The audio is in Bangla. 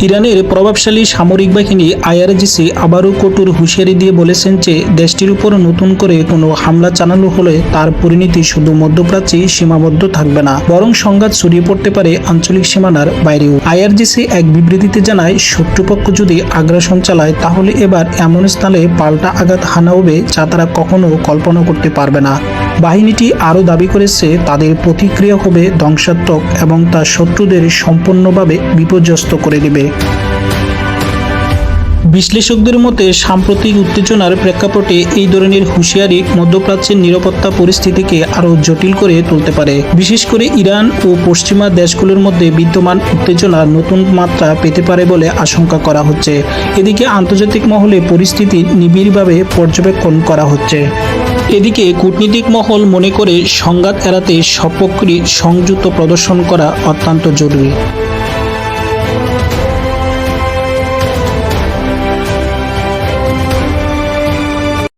ইরানের প্রভাবশালী সামরিক বাহিনী আইআরজিসি আবারও কঠোর হুঁশিয়ারি দিয়ে বলেছেন যে দেশটির উপর নতুন করে কোনো হামলা চালানো হলে তার পরিণতি শুধু মধ্যপ্রাচ্যে সীমাবদ্ধ থাকবে না, বরং সংঘাত ছড়িয়ে পড়তে পারে আঞ্চলিক সীমানার বাইরেও। আইআরজিসি এক বিবৃতিতে জানায়, শত্রুপক্ষ যদি আগ্রাসন চালায় তাহলে এবার এমন স্থানে পাল্টা আঘাত হানা হবে যা তারা কখনো কল্পনা করতে পারবে না। বাহিনীটি আরও দাবি করেছে তাদের প্রতিক্রিয়া হবে ধ্বংসাত্মক এবং তা শত্রুদের সম্পূর্ণভাবে বিপর্যস্ত করে দেবে। বিশ্লেষকদের মতে সাম্প্রতিক উত্তেজনার প্রেক্ষাপটে এই ধরনের হুঁশিয়ারি মধ্যপ্রাচ্যের নিরাপত্তা পরিস্থিতিকে আরও জটিল করে তুলতে পারে। বিশেষ করে ইরান ও পশ্চিমা দেশগুলোর মধ্যে বিদ্যমান উত্তেজনা নতুন মাত্রা পেতে পারে বলে আশঙ্কা করা হচ্ছে। এদিকে আন্তর্জাতিক মহলে পরিস্থিতি নিবিড়ভাবে পর্যবেক্ষণ করা হচ্ছে। এদিকে কূটনীতিক মহল মনে করে সংঘাত এড়াতে সপক্ষে সংযুক্ত প্রদর্শন করা অত্যন্ত জরুরি।